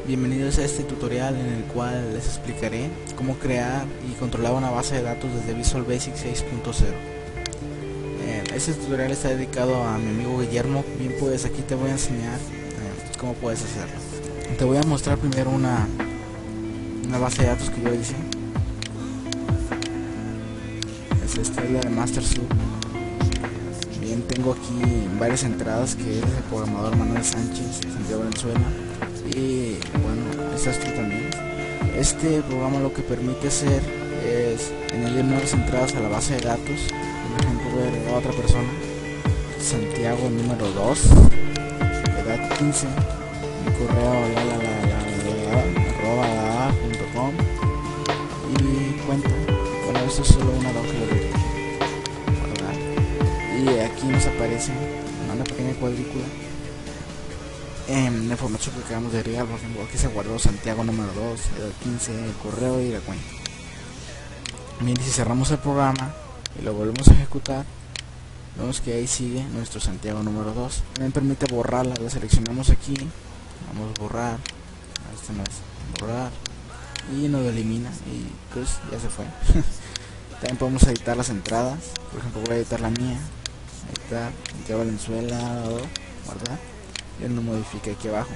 Bienvenidos a este tutorial en el cual les explicaré cómo crear y controlar una base de datos desde Visual Basic 6.0. Este tutorial está dedicado a mi amigo Guillermo. Bien, pues aquí te voy a enseñar cómo puedes hacerlo. Te voy a mostrar primero una base de datos que yo hice. Esta es la de MasterSoup. Bien, tengo aquí varias entradas que es el programador Manuel Sánchez, Santiago Valenzuela. Y bueno, estás tú también. Este programa lo que permite hacer es añadir nuevas entradas a la base de datos. Por ejemplo, voy a agregar a otra persona, Santiago número 2, edad 15, mi correo @.com y cuenta. Bueno, esto es solo una hoja de guardar. Y aquí nos aparece una pequeña cuadrícula en la información que acabamos de agregar. Por ejemplo, aquí se guardó Santiago número 2, edad 15, el correo y la cuenta. Bien, si cerramos el programa y lo volvemos a ejecutar, vemos que ahí sigue nuestro Santiago número 2. También permite borrarla. La seleccionamos aquí, vamos a borrar, este no es, borrar, y nos lo elimina y pues ya se fue. También podemos editar las entradas. Por ejemplo, voy a editar la mía, editar Santiago Valenzuela, guardar, y él no modifica aquí abajo,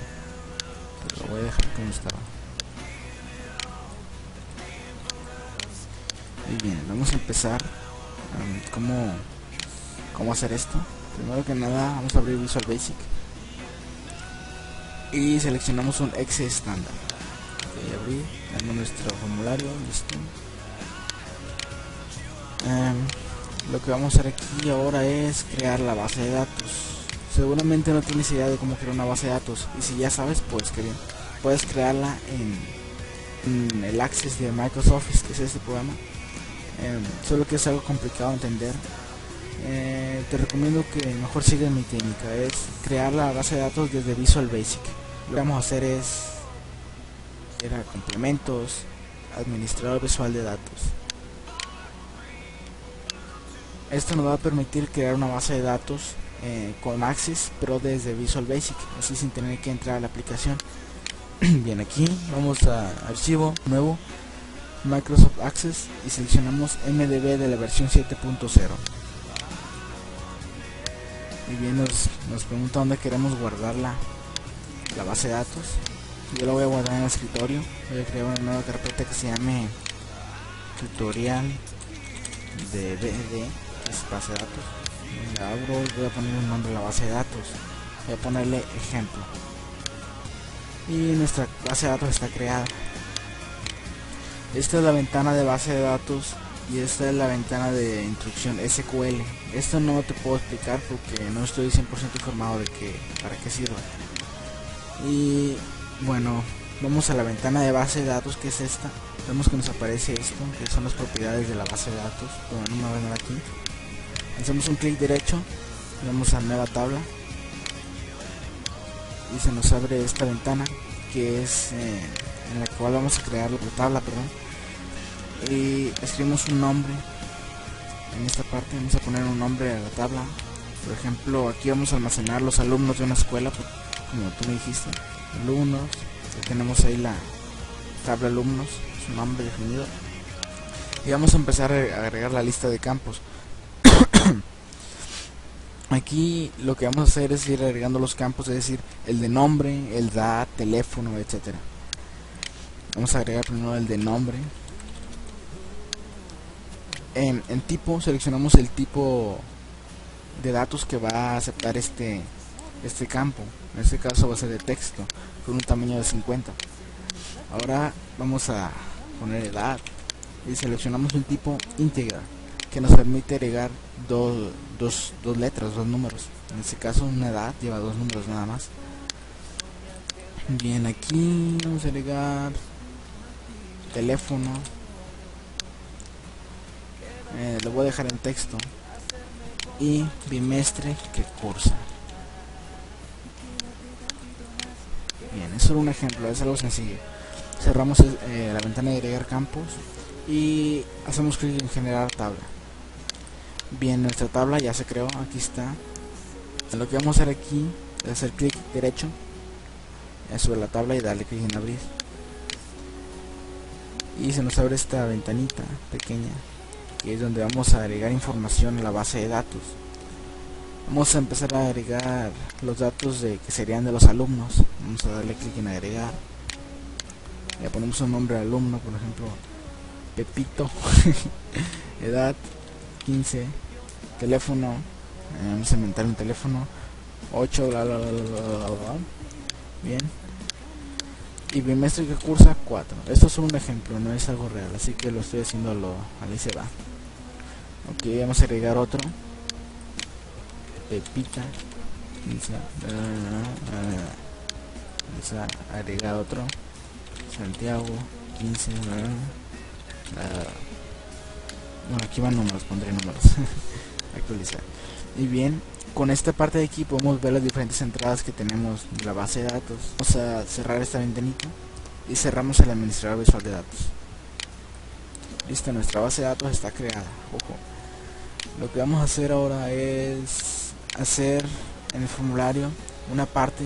pero lo voy a dejar como estaba. Muy bien, vamos a empezar. ¿Cómo hacer esto? Primero que nada vamos a abrir Visual Basic y seleccionamos un exe estándar. Abrir, damos nuestro formulario, listo. Lo que vamos a hacer aquí ahora es crear la base de datos. Seguramente no tienes idea de cómo crear una base de datos, y si ya sabes, pues que bien, puedes crearla en el Access de Microsoft Office, que es este programa. Solo que es algo complicado de entender. Te recomiendo que mejor sigas mi técnica, es crear la base de datos desde Visual Basic. Lo que vamos a hacer es crear complementos, administrador visual de datos. Esto nos va a permitir crear una base de datos con Access, pero desde Visual Basic, así sin tener que entrar a la aplicación. Bien, aquí vamos a archivo, nuevo, Microsoft Access, y seleccionamos MDB de la versión 7.0. Y bien, nos pregunta dónde queremos guardar la base de datos. Yo la voy a guardar en el escritorio. Voy a crear una nueva carpeta que se llame tutorial de DD, que es base de datos. La abro y voy a poner un nombre a la base de datos. Voy a ponerle ejemplo. Y nuestra base de datos está creada. Esta es la ventana de base de datos y esta es la ventana de instrucción SQL. Esto no te puedo explicar porque no estoy 100% informado de para qué sirve. Y bueno, vamos a la ventana de base de datos, que es esta. Vemos que nos aparece esto, que son las propiedades de la base de datos. Bueno, no me van a ver aquí. Hacemos un clic derecho, vamos a nueva tabla y se nos abre esta ventana, que es en la cual vamos a crear la tabla, y escribimos un nombre. En esta parte vamos a poner un nombre a la tabla. Por ejemplo, aquí vamos a almacenar los alumnos de una escuela, como tú me dijiste, alumnos. Ya tenemos ahí la tabla alumnos, su nombre definido, y vamos a empezar a agregar la lista de campos. Aquí lo que vamos a hacer es ir agregando los campos, es decir, el de nombre, el edad, teléfono, etcétera. Vamos a agregar primero el de nombre. En tipo seleccionamos el tipo de datos que va a aceptar este campo. En este caso va a ser de texto, con un tamaño de 50. Ahora vamos a poner edad y seleccionamos un tipo integer, que nos permite agregar dos letras, dos números. En este caso una edad lleva dos números nada más. Bien, aquí vamos a agregar teléfono. Lo voy a dejar en texto, y bimestre que cursa. Bien, es solo un ejemplo, es algo sencillo. Cerramos la ventana de agregar campos y hacemos clic en generar tabla. Bien, nuestra tabla ya se creó, aquí está. Lo que vamos a hacer aquí es hacer clic derecho sube la tabla y darle clic en abrir, y se nos abre esta ventanita pequeña que es donde vamos a agregar información a la base de datos. Vamos a empezar a agregar los datos que serían de los alumnos. Vamos a darle clic en agregar, le ponemos un nombre al alumno, por ejemplo Pepito, edad 15, teléfono, vamos a inventar un teléfono 8, bla bla bla bla bla bla. Bien, y bimestre que cursa 4. Esto es un ejemplo, no es algo real, así que lo estoy haciendo ahí se va. Ok, vamos a agregar otro Pepita 15, vamos a agregar otro Santiago 15, bueno, aquí van números, pondré números. Actualizar. Y bien, con esta parte de aquí podemos ver las diferentes entradas que tenemos de la base de datos. Vamos a cerrar esta ventanita y cerramos el administrador visual de datos. Listo, nuestra base de datos está creada. Ojo, lo que vamos a hacer ahora es hacer en el formulario una parte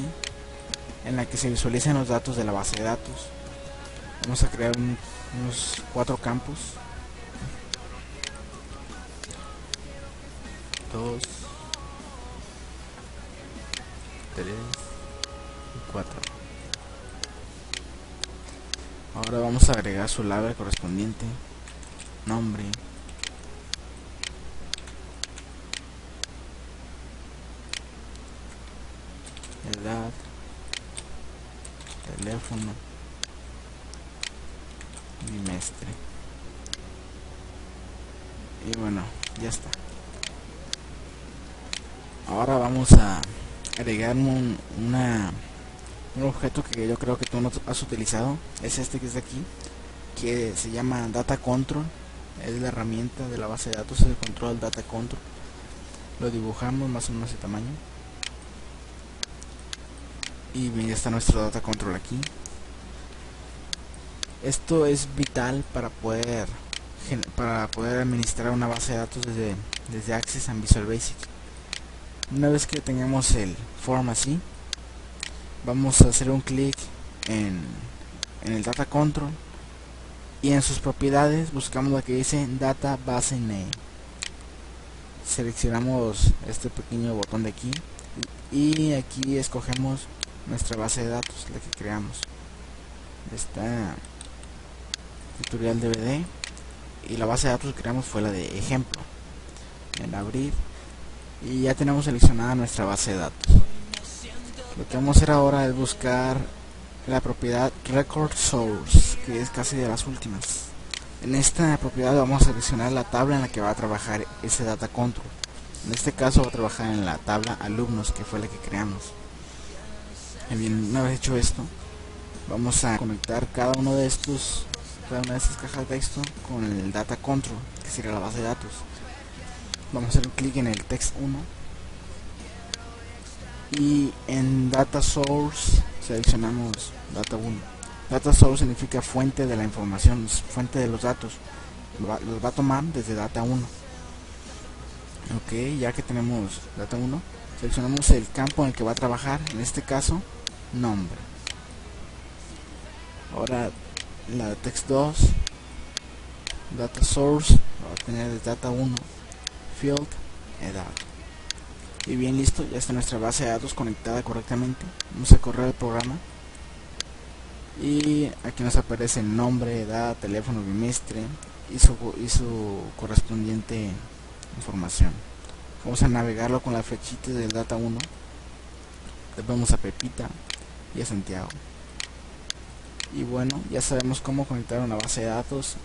en la que se visualicen los datos de la base de datos. Vamos a crear unos 4 campos, 2, 3 y 4. Ahora vamos a agregar su label correspondiente, nombre, edad, teléfono, bimestre. Y bueno, ya está. Ahora vamos a agregar un objeto que yo creo que tú no has utilizado. Es este que es de aquí, que se llama Data Control. Es la herramienta de la base de datos de control Data Control. Lo dibujamos más o menos de tamaño. Y bien, ya está nuestro Data Control aquí. Esto es vital para poder administrar una base de datos desde Access and Visual Basic. Una vez que tengamos el form así, vamos a hacer un clic en el Data Control y en sus propiedades buscamos la que dice Data Base Name. Seleccionamos este pequeño botón de aquí y aquí escogemos nuestra base de datos, la que creamos. Está tutorial DVD y la base de datos que creamos fue la de ejemplo. En abrir y ya tenemos seleccionada nuestra base de datos. Lo que vamos a hacer ahora es buscar la propiedad Record Source, que es casi de las últimas. En esta propiedad vamos a seleccionar la tabla en la que va a trabajar ese Data Control. En este caso va a trabajar en la tabla alumnos, que fue la que creamos. Bien, una vez hecho esto, vamos a conectar cada una de estas cajas de texto con el Data Control, que sería la base de datos. Vamos a hacer un clic en el text 1 y en Data Source seleccionamos Data 1. Data Source significa fuente de la información, fuente de los datos. Los va a tomar desde Data 1. Ok, ya que tenemos Data 1, seleccionamos el campo en el que va a trabajar, en este caso, nombre. Ahora la text 2, Data Source, va a tener el Data 1, field, edad. Y bien, listo, ya está nuestra base de datos conectada correctamente. Vamos a correr el programa y aquí nos aparece el nombre, edad, teléfono, bimestre y su correspondiente información. Vamos a navegarlo con la flechita del Data 1. Le vamos a Pepita y a Santiago. Y bueno, ya sabemos cómo conectar una base de datos